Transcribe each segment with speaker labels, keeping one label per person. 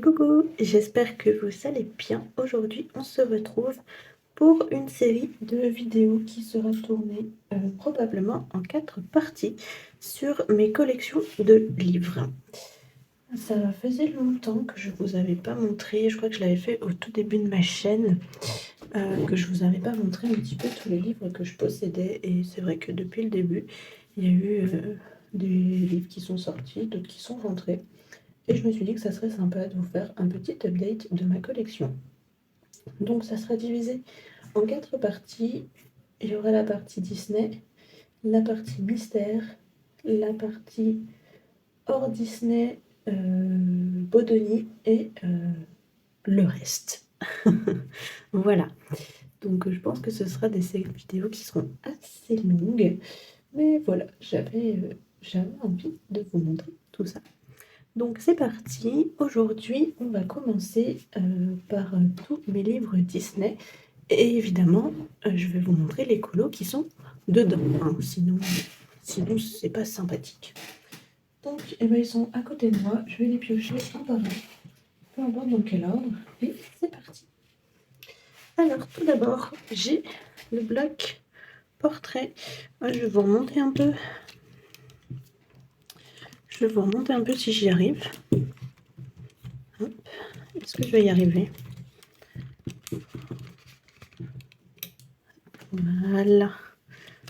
Speaker 1: Coucou, j'espère que vous allez bien. Aujourd'hui, on se retrouve pour une série de vidéos qui sera tournée probablement en 4 parties sur mes collections de livres. Ça faisait longtemps que je vous avais pas montré, je crois que je l'avais fait au tout début de ma chaîne, que je vous avais pas montré un petit peu tous les livres que je possédais. Et c'est vrai que depuis le début, il y a eu des livres qui sont sortis, d'autres qui sont rentrés. Et je me suis dit que ça serait sympa de vous faire un petit update de ma collection. Donc ça sera divisé en 4 parties. Il y aura la partie Disney, la partie mystère, la partie hors Disney, Bodoni et le reste. Voilà. Donc je pense que ce sera des vidéos qui seront assez longues. Mais voilà, j'avais envie de vous montrer tout ça. Donc c'est parti, aujourd'hui on va commencer par tous mes livres Disney et évidemment je vais vous montrer les colos qui sont dedans, hein. Sinon c'est pas sympathique. Donc ils sont à côté de moi, je vais les piocher un par un, peu importe dans quel ordre, et c'est parti. Alors tout d'abord j'ai le bloc portrait, je vais vous remonter un peu. Je vais vous remonter un peu si j'y arrive. Est-ce que je vais y arriver? Voilà.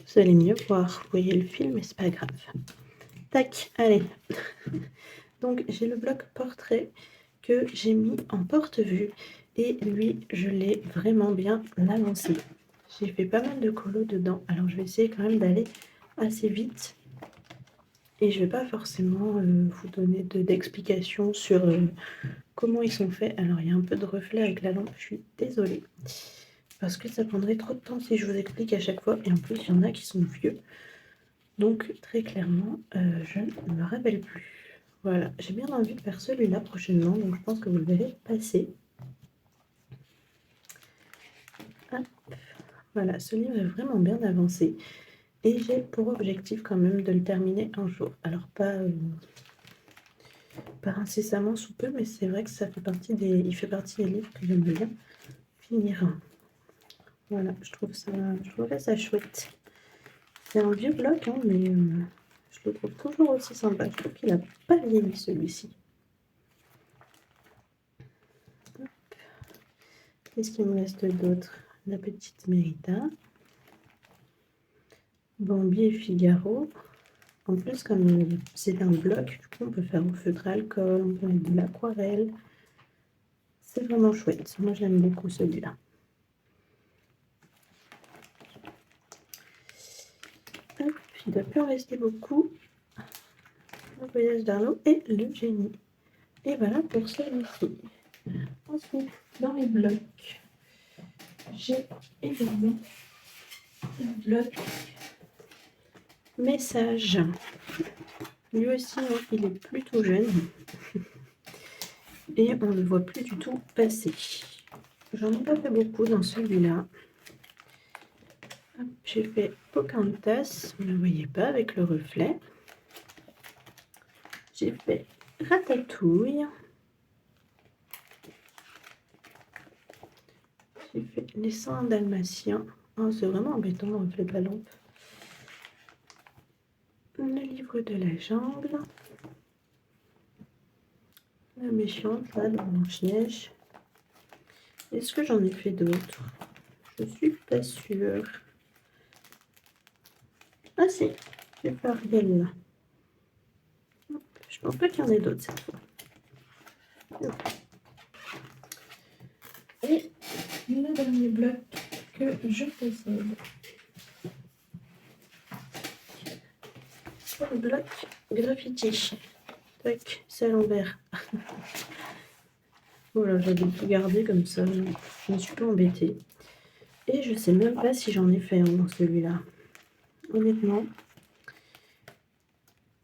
Speaker 1: Vous allez mieux voir. Vous voyez le film, mais c'est pas grave. Tac, allez. Donc j'ai le bloc portrait que j'ai mis en porte-vue. Et lui, je l'ai vraiment bien avancé. J'ai fait pas mal de colos dedans. Alors je vais essayer quand même d'aller assez vite. Et je vais pas forcément vous donner d'explications sur comment ils sont faits. Alors il y a un peu de reflet avec la lampe, je suis désolée. Parce que ça prendrait trop de temps si je vous explique à chaque fois. Et en plus, il y en a qui sont vieux. Donc très clairement, je ne me rappelle plus. Voilà, j'ai bien envie de faire celui-là prochainement. Donc je pense que vous le verrez passer. Hop. Voilà, ce livre est vraiment bien avancé. Et j'ai pour objectif quand même de le terminer un jour. Alors pas incessamment sous peu, mais c'est vrai que ça fait partie il fait partie des livres que j'aimerais bien finir. Voilà, je trouverais ça chouette. C'est un vieux bloc, hein, mais je le trouve toujours aussi sympa. Je trouve qu'il n'a pas vieilli celui-ci. Qu'est-ce qu'il me reste d'autre? La petite Mérida. Bambi et Figaro. En plus, comme c'est un bloc, du coup, on peut faire au feutre à alcool, on peut mettre de l'aquarelle. C'est vraiment chouette. Moi, j'aime beaucoup celui-là. Hop, il ne doit plus en rester beaucoup. Le voyage d'Arnaud et le génie. Et voilà pour celui-ci. Ensuite, dans les blocs, j'ai également le bloc message. Lui aussi, hein, il est plutôt jeune. Et on ne le voit plus du tout passer. J'en ai pas fait beaucoup dans celui-là. J'ai fait Pocahontas, vous ne le voyez pas avec le reflet. J'ai fait Ratatouille. J'ai fait Les 101 Dalmatiens. Oh, c'est vraiment embêtant le reflet de la lampe. Le livre de la jungle. La méchante, là, de Blanche-Neige. Est-ce que j'en ai fait d'autres? Je suis pas sûre. Ah si, j'ai fait Ariel là. Je pense pas qu'il y en ait d'autres cette fois. Et le dernier bloc que je possède, c'est le bloc graffiti. Tac, c'est à l'envers. Voilà, j'avais tout gardé comme ça, je me suis pas embêtée. Et je sais même pas si j'en ai fait un dans celui-là. Honnêtement,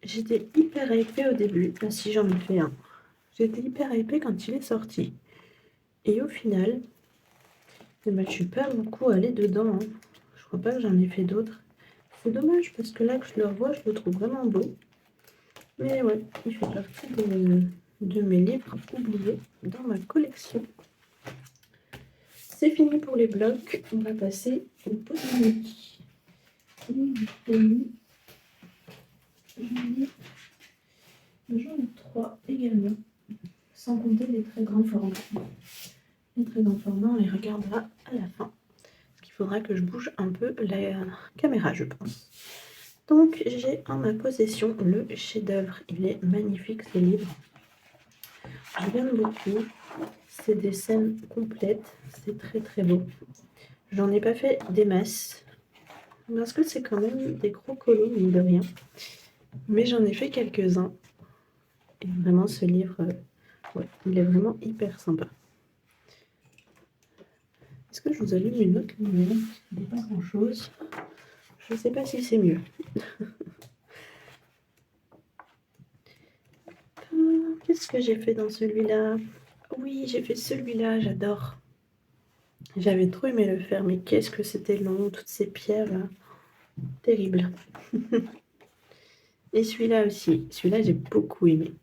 Speaker 1: j'étais hyper hypée au début. Ah si, j'en ai fait un. J'étais hyper hypée quand il est sorti. Et au final, eh ben, je suis pas beaucoup allée dedans. Hein. Je crois pas que j'en ai fait d'autres. C'est dommage parce que là que je le revois, je le trouve vraiment beau. Mais ouais, il fait partie de mes livres oubliés dans ma collection. C'est fini pour les blocs, on va passer au pot de nuit. J'en ai 3 également, sans compter les très grands formats. Les très grands formats, on les regardera à la fin. Parce qu'il faudra que je bouge un peu la caméra, je pense. Donc, j'ai en ma possession le chef-d'œuvre. Il est magnifique, ce livre. Je l'aime beaucoup. C'est des scènes complètes. C'est très très beau. J'en ai pas fait des masses. Parce que c'est quand même des gros colos, mine de rien. Mais j'en ai fait quelques-uns. Et vraiment, ce livre, ouais, il est vraiment hyper sympa. Est-ce que je vous allume une autre lumière? Il n'est pas grand-chose. Je ne sais pas si c'est mieux. Qu'est-ce que j'ai fait dans celui-là? Oui, j'ai fait celui-là, j'adore. J'avais trop aimé le faire, mais qu'est-ce que c'était long, toutes ces pierres là. Terrible. Et celui-là aussi. Celui-là, j'ai beaucoup aimé.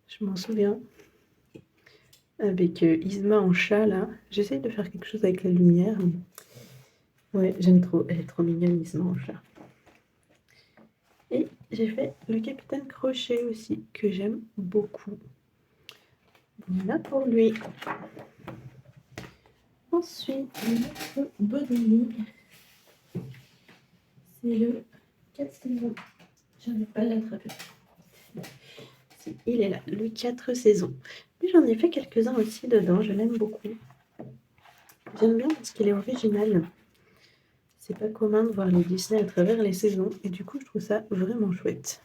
Speaker 1: Je m'en souviens. Avec Isma en chat, là. J'essaye de faire quelque chose avec la lumière. Ouais, j'aime trop. Elle est trop mignonne, Isma en chat. Et j'ai fait le Capitaine Crochet aussi, que j'aime beaucoup. Voilà pour lui. Ensuite, notre Bodoni. C'est le 4 saisons. J'arrive pas à l'attraper. Il est là, le 4 saisons. Mais j'en ai fait quelques-uns aussi dedans, je l'aime beaucoup. J'aime bien parce qu'il est original. C'est pas commun de voir les Disney à travers les saisons, et du coup je trouve ça vraiment chouette.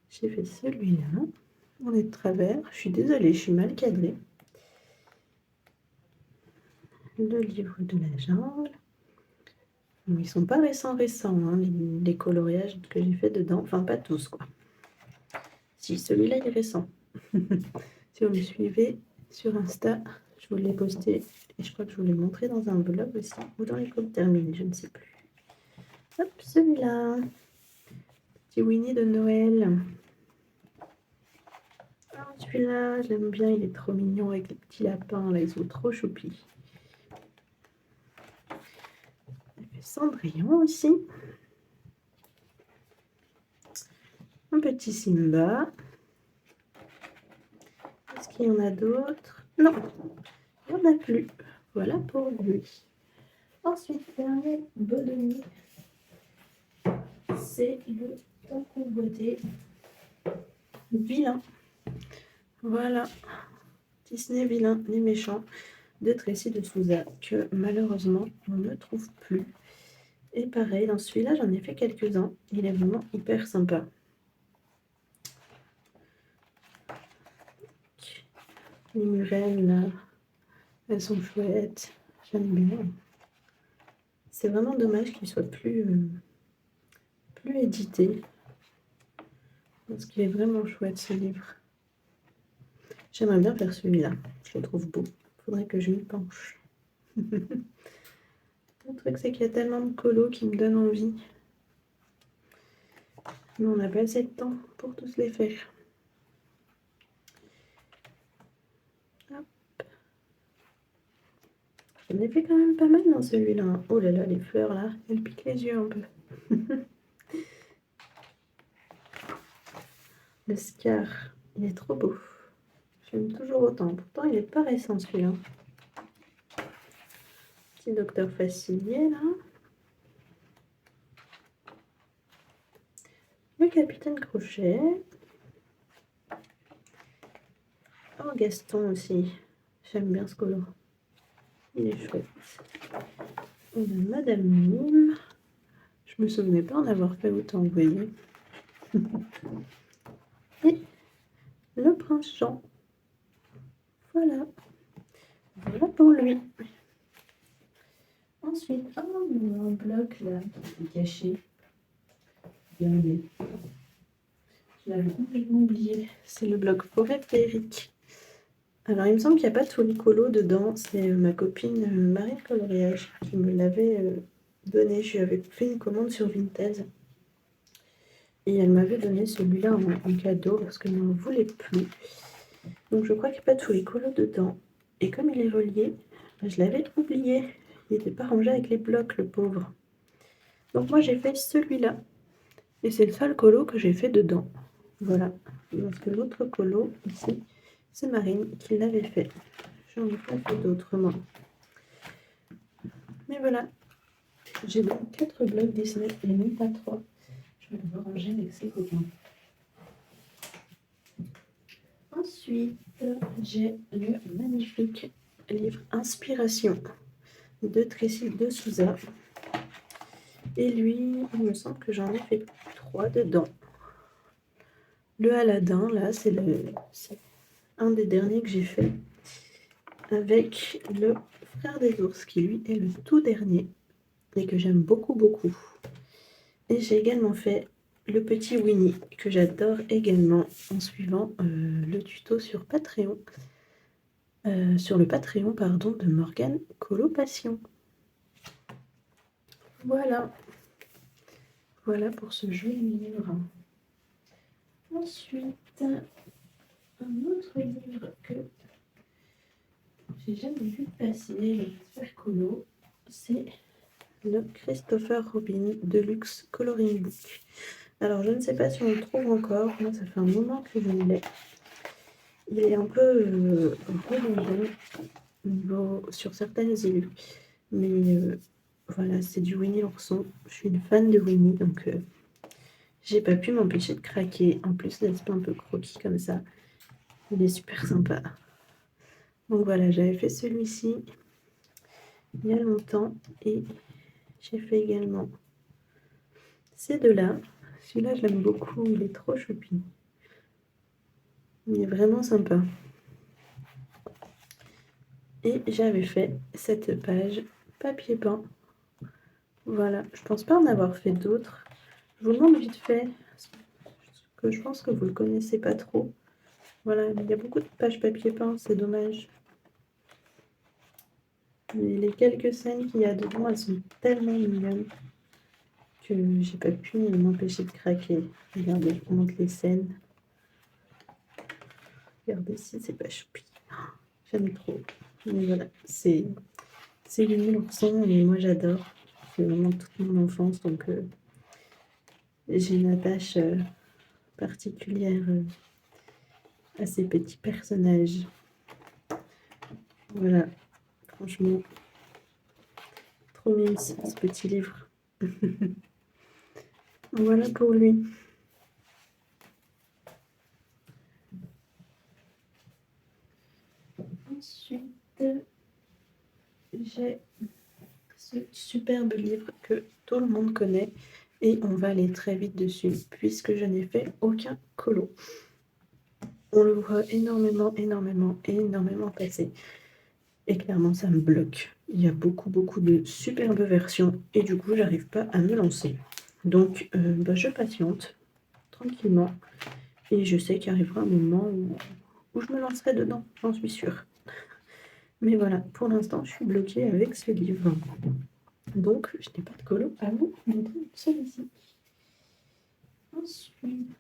Speaker 1: J'ai fait celui-là. On est de travers. Je suis désolée, je suis mal cadrée. Le livre de la jungle. Bon, ils sont pas récents, hein, les coloriages que j'ai fait dedans. Enfin, pas tous, quoi. Si, celui-là, il est récent. Si vous me suivez sur Insta, je vous l'ai posté. Et je crois que je vous l'ai montré dans un vlog aussi. Ou dans les codes termines, je ne sais plus. Hop, celui-là. Petit Winnie de Noël. Ah, celui-là, j'aime bien. Il est trop mignon avec les petits lapins. Là, ils sont trop choupis. Cendrillon aussi. Un petit Simba. Est-ce qu'il y en a d'autres? Non, il n'y en a plus. Voilà pour lui. Ensuite, dernier Bodoni, c'est le tant convoité Vilain. Voilà, Disney Vilain, les méchants de Tracy de Souza, que malheureusement on ne trouve plus. Et pareil, dans celui-là, j'en ai fait quelques-uns. Il est vraiment hyper sympa. Les murènes, là, elles sont chouettes. J'aime bien. C'est vraiment dommage qu'il soit plus édité. Parce qu'il est vraiment chouette, ce livre. J'aimerais bien faire celui-là. Je le trouve beau. Faudrait que je m'y penche. Le truc, c'est qu'il y a tellement de colos qui me donnent envie. Mais on n'a pas assez de temps pour tous les faire. Hop. J'en ai fait quand même pas mal dans celui-là. Oh là là, les fleurs là, elles piquent les yeux un peu. Le Scar, il est trop beau. J'aime toujours autant. Pourtant, il est pas récent celui-là. Petit Docteur Facilier là. Le Capitaine Crochet. Oh, Gaston aussi. J'aime bien ce colo. Il est chouette. On a Madame Mime. Je me souvenais pas en avoir fait autant, vous voyez. Et le Prince Jean. Voilà. Voilà pour lui. Ensuite, oh, il y a un bloc là qui est caché. Regardez. Je l'avais complètement oublié. C'est le bloc Forêt Féerique. Alors, il me semble qu'il n'y a pas tous les colos dedans. C'est ma copine Marine Coloriage qui me l'avait donné. Je lui avais fait une commande sur Vinted. et elle m'avait donné celui-là en cadeau parce qu'elle n'en voulait plus. Donc je crois qu'il n'y a pas tous les colos dedans. Et comme il est relié, je l'avais oublié. Il n'était pas rangé avec les blocs, le pauvre. Donc moi j'ai fait celui-là. Et c'est le seul colo que j'ai fait dedans. Voilà. Parce que l'autre colo, ici, c'est Marine qui l'avait fait. J'en ai pas fait d'autres, moi. Mais voilà. J'ai donc 4 blocs Disney et même pas 3. Je vais le ranger avec ses copains. Ensuite, j'ai le magnifique livre Inspiration de Tracy de Souza. Et lui, il me semble que j'en ai fait 3 dedans. Le Aladdin, là, c'est un des derniers que j'ai fait avec le Frère des ours, qui lui est le tout dernier et que j'aime beaucoup, beaucoup. Et j'ai également fait le petit Winnie, que j'adore également en suivant le tuto sur Patreon. Sur le Patreon, pardon, de Morgane Colopassion. Voilà. Voilà pour ce joli livre. Ensuite, un autre livre que j'ai jamais vu passer, le super colo, c'est le Christopher Robin Deluxe Coloring Book. Alors, je ne sais pas si on le trouve encore. Moi, ça fait un moment que je l'ai. Il est un peu redondant sur certaines élus. Mais voilà, c'est du Winnie l'ourson. Je suis une fan de Winnie, donc j'ai pas pu m'empêcher de craquer. En plus, l'aspect un peu croquis comme ça. Il est super sympa. Donc voilà, j'avais fait celui-ci il y a longtemps. Et j'ai fait également ces deux-là. Celui-là, je l'aime beaucoup. Il est trop choupi. Il est vraiment sympa. Et j'avais fait cette page papier peint. Voilà, je pense pas en avoir fait d'autres. Je vous le montre vite fait, parce que je pense que vous le connaissez pas trop. Voilà, il y a beaucoup de pages papier peint, c'est dommage. Mais les quelques scènes qu'il y a dedans, elles sont tellement mignonnes que j'ai pas pu m'empêcher de craquer. Regardez, je vous montre les scènes. Regardez si c'est pas choupi. J'aime trop. Mais voilà, c'est Winnie l'ourson et moi j'adore. C'est vraiment toute mon enfance, donc j'ai une attache particulière à ces petits personnages. Voilà, franchement, trop mignon ce petit livre. Voilà pour lui. Ensuite, j'ai ce superbe livre que tout le monde connaît et on va aller très vite dessus puisque je n'ai fait aucun colo. On le voit énormément, énormément, énormément passer. Et clairement, ça me bloque. Il y a beaucoup, beaucoup de superbes versions et du coup, j'arrive pas à me lancer. Donc, je patiente tranquillement et je sais qu'il arrivera un moment où je me lancerai dedans, j'en suis sûre. Mais voilà, pour l'instant, je suis bloquée avec ce livre. Donc, je n'ai pas de colo à vous montrer celui-ci. Ensuite,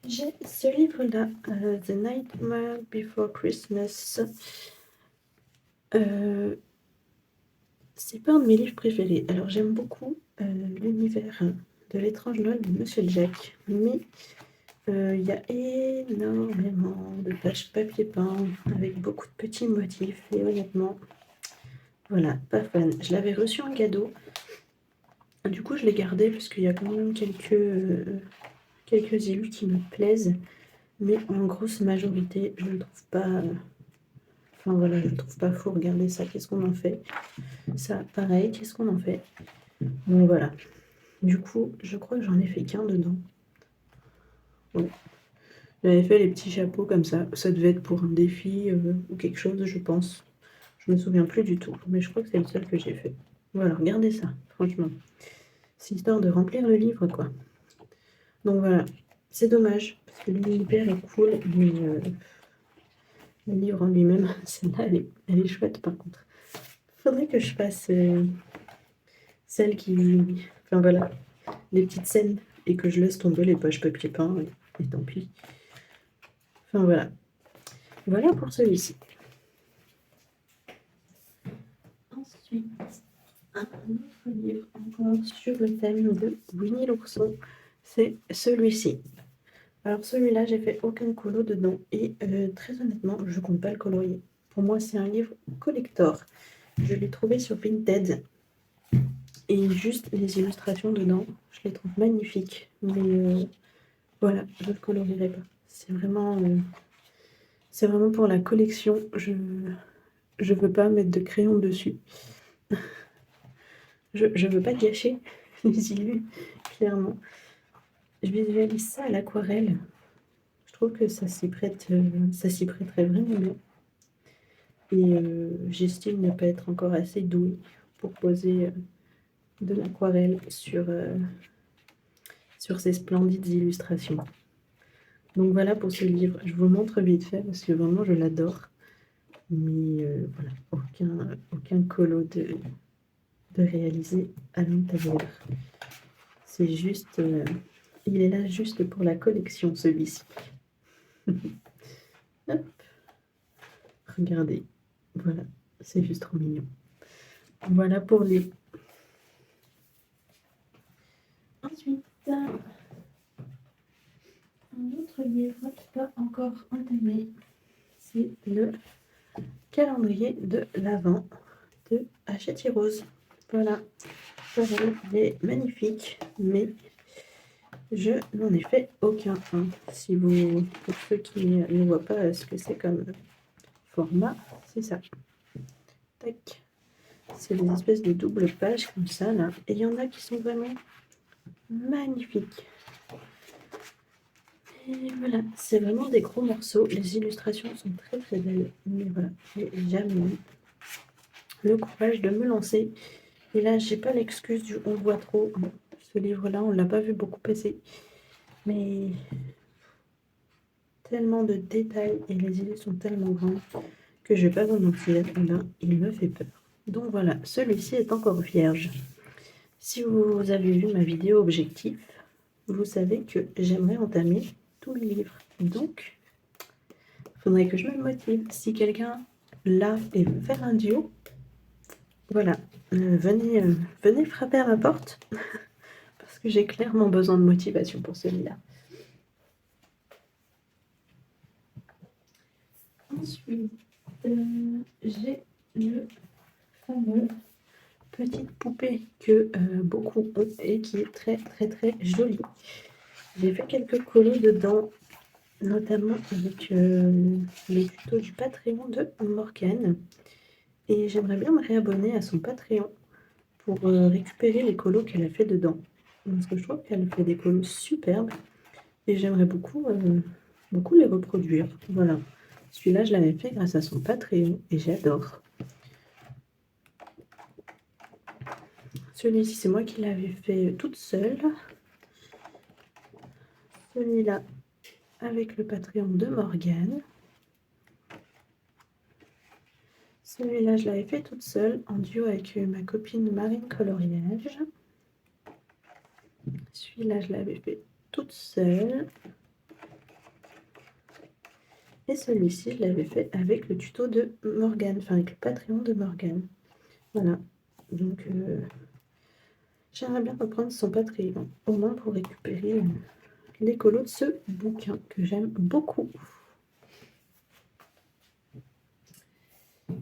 Speaker 1: j'ai ce livre-là, The Nightmare Before Christmas. C'est pas un de mes livres préférés. Alors, j'aime beaucoup l'univers de l'étrange Noël de Monsieur Jack, mais il y a énormément de pages papier peint avec beaucoup de petits motifs et honnêtement, voilà, pas fan. Je l'avais reçu en cadeau. Du coup, je l'ai gardé parce qu'il y a quand même quelques élus qui me plaisent, mais en grosse majorité, je ne trouve pas. Enfin voilà, je ne trouve pas fou. Regardez ça, qu'est-ce qu'on en fait? Ça, pareil, qu'est-ce qu'on en fait? Donc voilà. Du coup, je crois que j'en ai fait qu'un dedans. Ouais. J'avais fait les petits chapeaux comme ça. Ça devait être pour un défi ou quelque chose, je pense. Je me souviens plus du tout, mais je crois que c'est le seul que j'ai fait. Voilà, regardez ça, franchement. C'est histoire de remplir le livre, quoi. Donc voilà, c'est dommage, parce que l'univers est cool, mais le livre en lui-même, celle-là, elle est chouette par contre. Faudrait que je fasse celle qui... Enfin voilà, les petites scènes et que je laisse tomber les pages papier peint et tant pis. Enfin voilà. Voilà pour celui-ci. Ensuite, un autre livre encore sur le thème de Winnie l'ourson, c'est celui-ci. Alors celui-là, j'ai fait aucun colo dedans et très honnêtement, je compte pas le colorier. Pour moi, c'est un livre collector. Je l'ai trouvé sur Vinted et juste les illustrations dedans, je les trouve magnifiques. Mais voilà, je ne le colorierai pas. C'est vraiment pour la collection. Je veux pas mettre de crayon dessus. Je veux pas gâcher les illus, clairement. Je visualise ça à l'aquarelle. Je trouve que ça s'y prêterait vraiment bien. Et j'estime ne pas être encore assez douée pour poser de l'aquarelle sur ces splendides illustrations. Donc voilà pour ce livre. Je vous montre vite fait parce que vraiment je l'adore. Mais voilà, aucun colo de réaliser à l'intérieur. C'est juste, il est là juste pour la collection, celui-ci. Hop. Regardez, voilà, c'est juste trop mignon. Voilà pour les... Ensuite, un autre livre pas encore entamé, c'est le calendrier de l'Avent de Hachette Rose. Voilà, il est magnifique, mais je n'en ai fait aucun. Si vous, pour ceux qui ne voient pas ce que c'est comme format, c'est ça. Tac. C'est des espèces de double pages comme ça, là. Et il y en a qui sont vraiment magnifiques. Et voilà, c'est vraiment des gros morceaux. Les illustrations sont très très belles. Mais voilà, j'ai jamais eu le courage de me lancer. Et là, j'ai pas l'excuse du on voit trop. Ce livre-là, on l'a pas vu beaucoup passer. Mais tellement de détails et les idées sont tellement grandes que je vais pas vous mentir, là, il me fait peur. Donc voilà, celui-ci est encore vierge. Si vous avez vu ma vidéo objectif, vous savez que j'aimerais entamer tous les livres. Donc, il faudrait que je me motive. Si quelqu'un l'a et veut faire un duo, voilà, venez frapper à ma porte parce que j'ai clairement besoin de motivation pour celui-là. Ensuite, j'ai le fameux petite poupée que beaucoup ont et qui est très très très jolie. J'ai fait quelques colos dedans, notamment avec les tutos du Patreon de Morgane. Et j'aimerais bien me réabonner à son Patreon pour récupérer les colos qu'elle a fait dedans. Parce que je trouve qu'elle fait des colos superbes et j'aimerais beaucoup les reproduire. Voilà. Celui-là, je l'avais fait grâce à son Patreon et j'adore. Celui-ci, c'est moi qui l'avais fait toute seule. Celui-là, avec le Patreon de Morgane. Celui-là, je l'avais fait toute seule, en duo avec ma copine Marine Coloriage. Celui-là, je l'avais fait toute seule. Et celui-ci, je l'avais fait avec le tuto de Morgane, enfin avec le Patreon de Morgane. Voilà. Donc, j'aimerais bien reprendre son Patreon, au moins pour récupérer les colos de ce bouquin que j'aime beaucoup.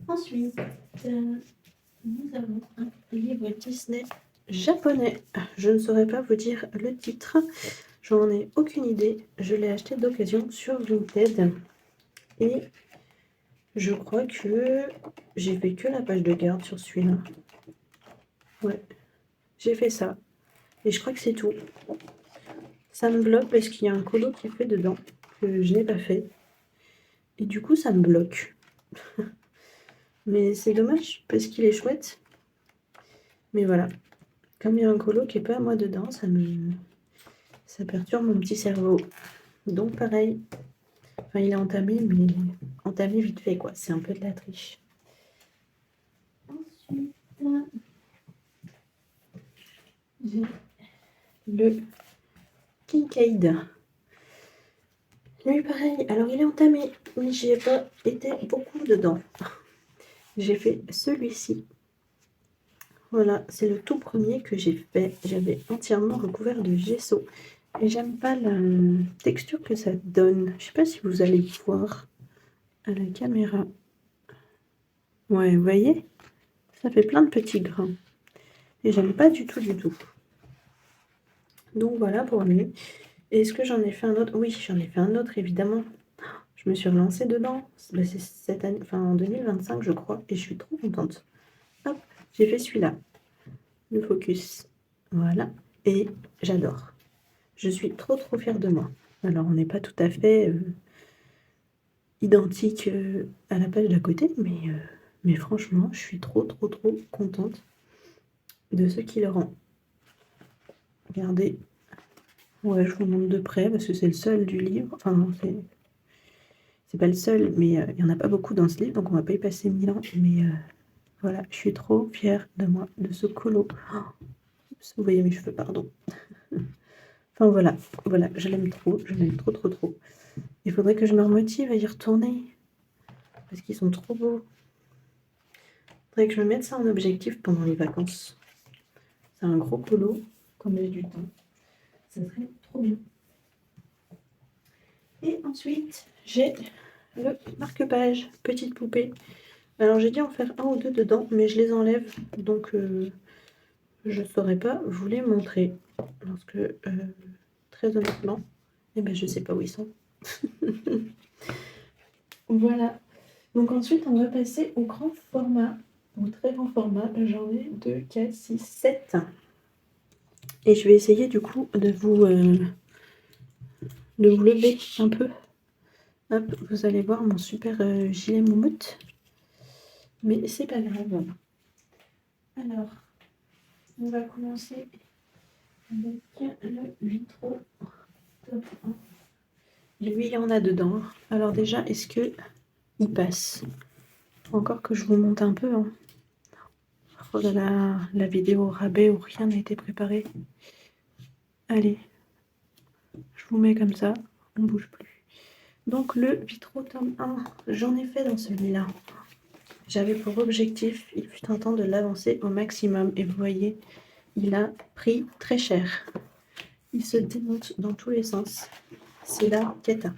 Speaker 1: Ensuite, nous avons un livre Disney japonais. Je ne saurais pas vous dire le titre. J'en ai aucune idée. Je l'ai acheté d'occasion sur Vinted. Et je crois que j'ai fait que la page de garde sur celui-là. Ouais, j'ai fait ça. Et je crois que c'est tout. Ça me bloque parce qu'il y a un colo qui est fait dedans que je n'ai pas fait. Et du coup, ça me bloque. Mais c'est dommage parce qu'il est chouette. Mais voilà. Comme il y a un colo qui n'est pas à moi dedans, ça perturbe mon petit cerveau. Donc pareil. Enfin, il est entamé, mais entamé vite fait, quoi. C'est un peu de la triche. Ensuite, j'ai le Kincaid. Lui, pareil. Alors, il est entamé, mais j'y ai pas été beaucoup dedans. J'ai fait celui-ci. Voilà, c'est le tout premier que j'ai fait. J'avais entièrement recouvert de gesso. Et j'aime pas la texture que ça donne. Je sais pas si vous allez voir à la caméra. Ouais, vous voyez? Ça fait plein de petits grains. Et j'aime pas du tout, du tout. Donc voilà pour lui. Est-ce que j'en ai fait un autre? Oui, j'en ai fait un autre, évidemment. Je me suis relancée dedans. C'est cette année, enfin en 2025, je crois. Et je suis trop contente. Hop, j'ai fait celui-là. Le focus. Voilà. Et j'adore. Je suis trop fière de moi. Alors, on n'est pas tout à fait identique à la page d'à côté, mais franchement, je suis trop contente de ce qu'il rend. Regardez. Ouais, je vous montre de près parce que c'est le seul du livre. Enfin, c'est pas le seul, mais il n'y en a pas beaucoup dans ce livre, donc on va pas y passer 1000 ans. Mais voilà, je suis trop fière de moi, de ce colo. Oh, vous voyez mes cheveux, pardon. Enfin voilà, je l'aime trop, trop. Il faudrait que je me remotive à y retourner, parce qu'ils sont trop beaux. Il faudrait que je me mette ça en objectif pendant les vacances. C'est un gros colo, comme j'ai du temps. Ça serait trop bien. Et ensuite, j'ai le marque-page, petite poupée. Alors j'ai dû en faire un ou deux dedans, mais je les enlève, donc je ne saurais pas vous les montrer. Parce que, très honnêtement, eh ben, je ne sais pas où ils sont. Voilà. Donc ensuite, on va passer au grand format, au très grand format. J'en ai 2, 4, 6, 7. Et je vais essayer du coup de vous lever un peu. Hop, vous allez voir mon super gilet moumoute. Mais c'est pas grave. Alors, on va commencer avec le Vitro top 1. Lui, il y en a dedans. Alors déjà, est-ce que il passe? Faut encore que je vous monte un peu. Hein. Oh là là, la vidéo rabais où rien n'a été préparé. Allez, je vous mets comme ça, on ne bouge plus. Donc le Vitro tome 1, j'en ai fait dans celui-là. J'avais pour objectif, il fut un temps de l'avancer au maximum. Et vous voyez, il a pris très cher. Il se démonte dans tous les sens. C'est la cata.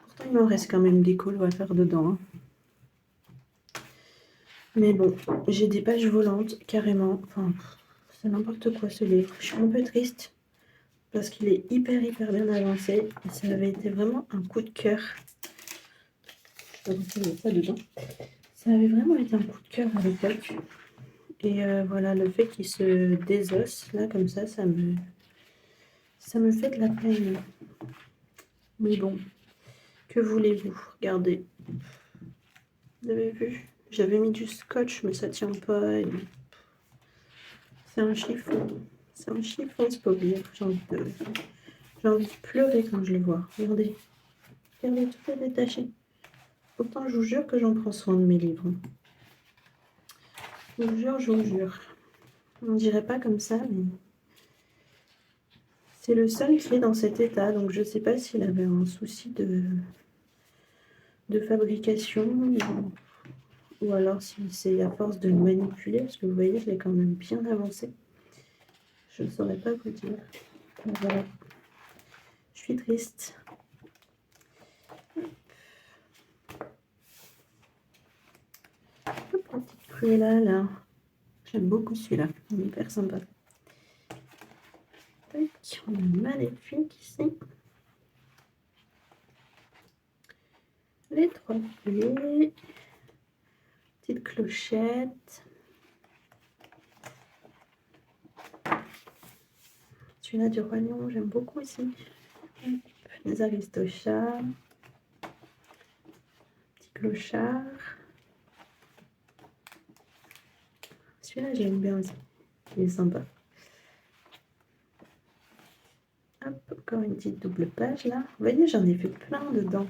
Speaker 1: Pourtant, il m'en reste quand même des colos à faire dedans. Hein. Mais bon, j'ai des pages volantes, carrément. Enfin, c'est n'importe quoi ce livre. Je suis un peu triste parce qu'il est hyper bien avancé. Et ça avait été vraiment un coup de cœur. Je vais mettre ça dedans. Ça avait vraiment été un coup de cœur à l'époque. Et voilà, le fait qu'il se désosse, là, comme ça me fait de la peine. Mais bon, que voulez-vous? Regardez. Vous avez vu? J'avais mis du scotch, mais ça tient pas. Et... c'est un chiffon. C'est un chiffon, ce pauvre livre. J'ai envie de pleurer quand je le vois. Regardez. Regardez, tout est détaché. Pourtant, je vous jure que j'en prends soin de mes livres. Je vous jure. On dirait pas comme ça, mais... c'est le seul qui est dans cet état. Donc, je sais pas s'il avait un souci de fabrication ou alors si c'est à force de le manipuler. Parce que vous voyez, je l'ai quand même bien avancé. Je ne saurais pas vous dire. Donc, voilà. Je suis triste. Hop, un petit Cruella là. J'aime beaucoup celui-là. Il est hyper sympa. Tac, on a Maléfique ici. Les trois clés. Petite clochette. Celui-là du Roi Lion, j'aime beaucoup aussi. Les Aristochats. Petit clochard. Celui-là, j'aime bien aussi. Il est sympa. Hop, encore une petite double page là. Vous voyez, j'en ai fait plein dedans.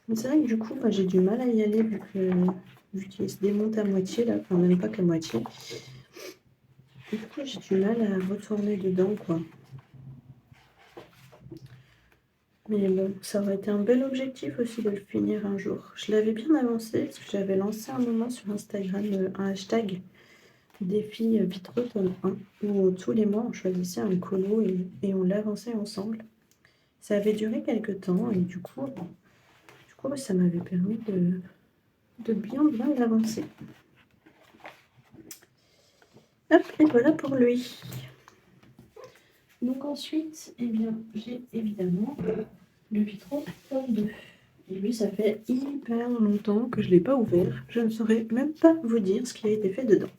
Speaker 1: Mais c'est vrai que du coup, j'ai du mal à y aller vu qu'il se démonte à moitié là. Enfin, même pas qu'à moitié. Du coup, j'ai du mal à retourner dedans, quoi. Mais bon, ça aurait été un bel objectif aussi de le finir un jour. Je l'avais bien avancé parce que j'avais lancé un moment sur Instagram un hashtag défi vitreux tome 1 où tous les mois on choisissait un colo et on l'avançait ensemble. Ça avait duré quelques temps et du coup ça m'avait permis de bien l'avancer. Hop, et voilà pour lui. Donc ensuite, eh bien, j'ai évidemment le Vitro tome 2. Et lui, ça fait hyper longtemps que je ne l'ai pas ouvert. Je ne saurais même pas vous dire ce qui a été fait dedans.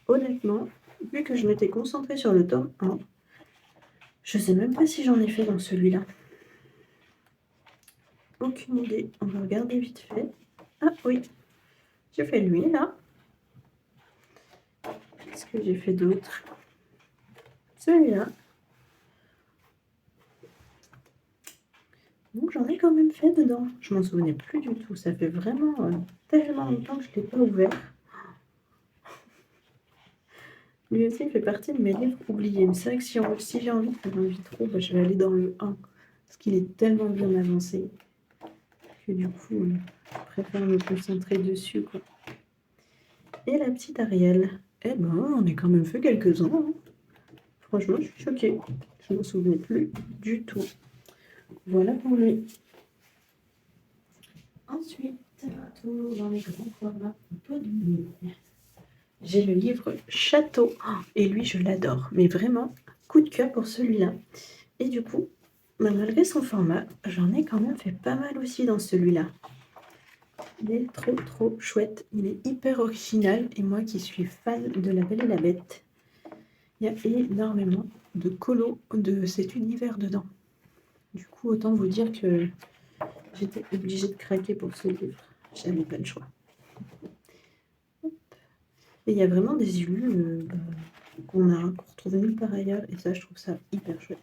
Speaker 1: Honnêtement, vu que je m'étais concentrée sur le tome 1, je ne sais même pas si j'en ai fait dans celui-là. Aucune idée. On va regarder vite fait. Ah oui, j'ai fait lui là. Qu'est-ce que j'ai fait d'autre? Celui-là. Donc j'en ai quand même fait dedans. Je m'en souvenais plus du tout. Ça fait vraiment tellement longtemps que je ne l'ai pas ouvert. Lui aussi fait partie de mes livres oubliés. Mais c'est vrai que si j'ai envie de faire un vitro, bah, je vais aller dans le 1. Parce qu'il est tellement bien avancé que du coup, je préfère me concentrer dessus, quoi. Et la petite Ariel. Eh ben, on a quand même fait quelques-uns. Hein. Franchement, je suis choquée. Je ne m'en souvenais plus du tout. Voilà pour lui. Ensuite, toujours dans les grands formats, j'ai le livre Château. Et lui, je l'adore. Mais vraiment, coup de cœur pour celui-là. Et du coup, malgré son format, j'en ai quand même fait pas mal aussi dans celui-là. Il est trop chouette. Il est hyper original. Et moi qui suis fan de La Belle et la Bête, il y a énormément de colos de cet univers dedans. Du coup, autant vous dire que j'étais obligée de craquer pour ce livre. J'avais pas le choix. Et il y a vraiment des illus qu'on retrouve nulle part ailleurs. Et ça, je trouve ça hyper chouette.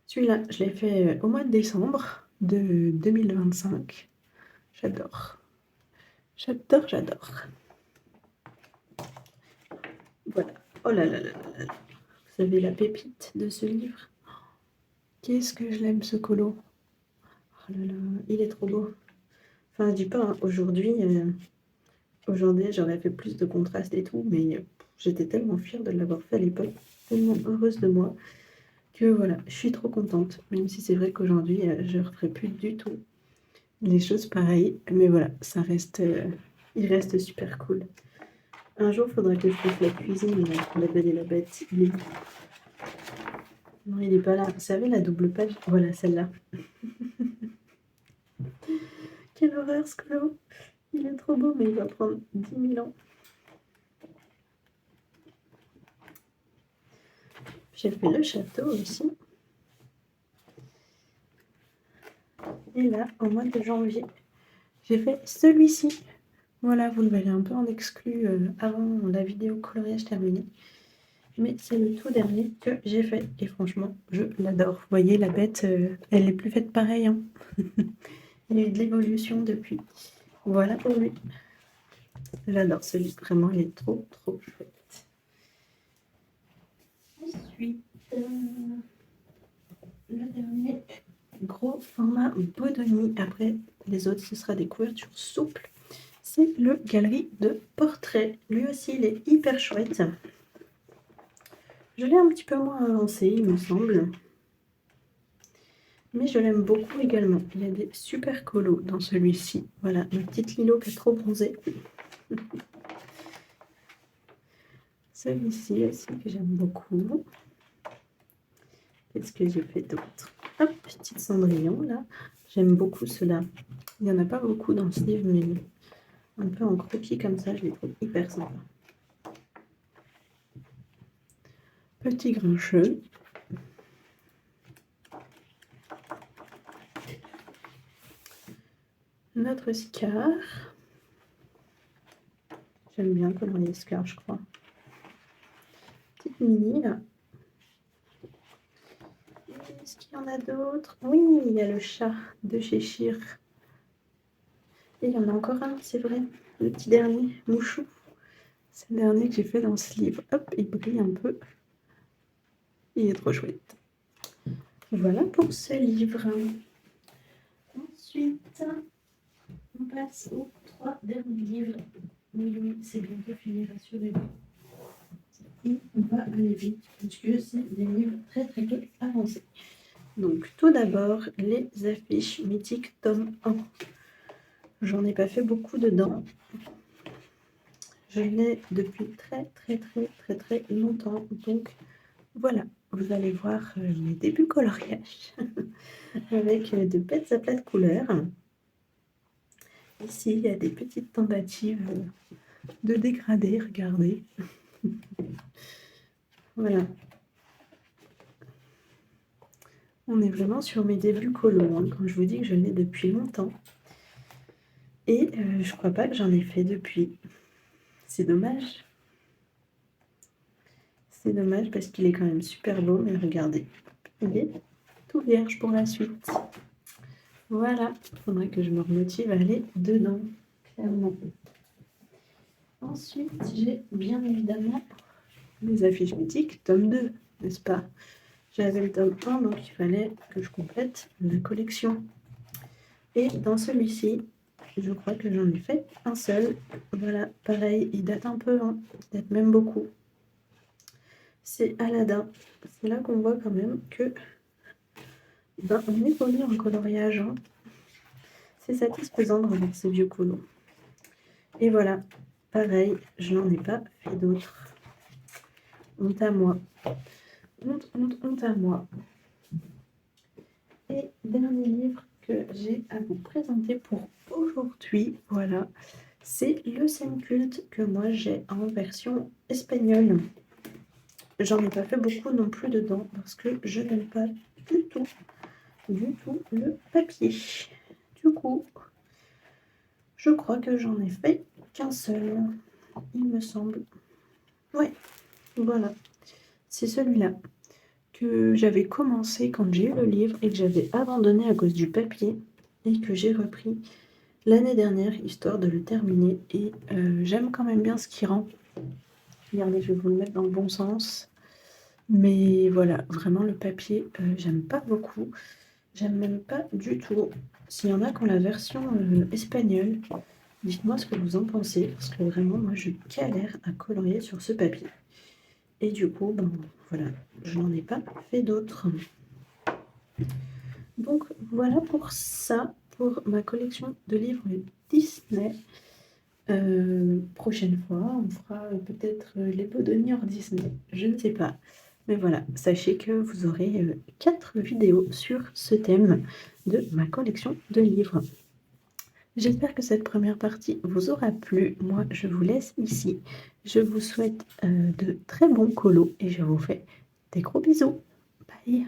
Speaker 1: Celui-là, je l'ai fait au mois de décembre de 2025. J'adore. J'adore. Voilà. Oh là là là là là. Vous savez la pépite de ce livre. Qu'est-ce que je l'aime ce colo. Oh là là, il est trop beau. Enfin, je dis pas, hein, aujourd'hui, j'aurais fait plus de contraste et tout, mais j'étais tellement fière de l'avoir fait à l'époque, tellement heureuse de moi, que voilà, je suis trop contente. Même si c'est vrai qu'aujourd'hui, je ne referai plus du tout les choses pareilles, mais voilà, ça reste, il reste super cool. Un jour, il faudra que je fasse la cuisine, La Belle et la Bête. Non, il n'est pas là. Vous savez, la double page, voilà, celle-là. Quelle horreur, ce colo. Il est trop beau, mais il va prendre 10 000 ans. J'ai fait le château aussi. Et là, au mois de janvier, j'ai fait celui-ci. Voilà, vous le verrez un peu en exclu avant la vidéo coloriage terminée. Mais c'est le tout dernier que j'ai fait. Et franchement, je l'adore. Vous voyez, la bête, elle n'est plus faite pareil. Hein. Il y a eu de l'évolution depuis. Voilà pour lui. J'adore ce livre. Vraiment, il est trop chouette. Ensuite, le dernier gros format beau de nuit. Après, les autres, ce sera des couvertures souples. C'est le Galerie de Portraits. Lui aussi, il est hyper chouette. Je l'ai un petit peu moins avancé, il me semble. Mais je l'aime beaucoup également. Il y a des super colos dans celui-ci. Voilà, ma petite Lilo qui est trop bronzée. Celui-ci aussi que j'aime beaucoup. Qu'est-ce que j'ai fait d'autre? Hop, petite Cendrillon là. J'aime beaucoup ceux-là. Il n'y en a pas beaucoup dans ce livre, mais un peu en croquis comme ça, je les trouve hyper sympas. Petit Grincheux. Notre Scar. J'aime bien colorier Scar, je crois. Petite Mini là. Est-ce qu'il y en a d'autres? Oui, il y a le chat de Cheshire. Et il y en a encore un, c'est vrai, le petit dernier, Mouchou. C'est le dernier que j'ai fait dans ce livre. Hop, il brille un peu. Il est trop chouette. Voilà pour ce livre. Ensuite, on passe aux 3 derniers livres. Oui, c'est bientôt fini, rassurez-vous. Et on va aller vite, puisque c'est des livres très très peu avancés. Donc, tout d'abord, les affiches mythiques tome 1. J'en ai pas fait beaucoup dedans. Je l'ai depuis très longtemps. Donc, voilà, vous allez voir mes débuts coloriage avec de belles aplats de couleurs. Ici, il y a des petites tentatives de dégradés, regardez. Voilà. On est vraiment sur mes débuts colo, hein, quand je vous dis que je l'ai depuis longtemps. Et je crois pas que j'en ai fait depuis. C'est dommage. C'est dommage parce qu'il est quand même super beau, mais regardez, il est tout vierge pour la suite. Voilà, il faudrait que je me remotive à aller dedans, clairement. Ensuite, j'ai bien évidemment les affiches mythiques, tome 2, n'est-ce pas? J'avais le tome 1, donc il fallait que je complète la collection. Et dans celui-ci, je crois que j'en ai fait un seul. Voilà, pareil, il date un peu, hein, il date même beaucoup. C'est Aladdin. C'est là qu'on voit quand même que on évolue en coloriage. Hein. C'est satisfaisant de revoir ces vieux colos. Et voilà, pareil, je n'en ai pas fait d'autres. Honte à moi. Honte à moi. Et dernier livre que j'ai à vous présenter pour aujourd'hui, voilà, c'est Le Scène Culte que moi j'ai en version espagnole. J'en ai pas fait beaucoup non plus dedans parce que je n'aime pas du tout le papier. Du coup, je crois que j'en ai fait qu'un seul, il me semble. Ouais, voilà, c'est celui-là que j'avais commencé quand j'ai eu le livre et que j'avais abandonné à cause du papier et que j'ai repris l'année dernière histoire de le terminer. Et j'aime quand même bien ce qu'il rend. Regardez, je vais vous le mettre dans le bon sens. Mais voilà, vraiment le papier, j'aime pas beaucoup. J'aime même pas du tout. S'il y en a qui ont la version espagnole, dites-moi ce que vous en pensez, parce que vraiment, moi, je galère à colorier sur ce papier. Et du coup, ben voilà, je n'en ai pas fait d'autres. Donc voilà pour ça, pour ma collection de livres Disney. Prochaine fois, on fera peut-être les Bodoni hors Disney, je ne sais pas. Mais voilà, sachez que vous aurez 4 vidéos sur ce thème de ma collection de livres. J'espère que cette première partie vous aura plu. Moi, je vous laisse ici. Je vous souhaite de très bons colos et je vous fais des gros bisous. Bye!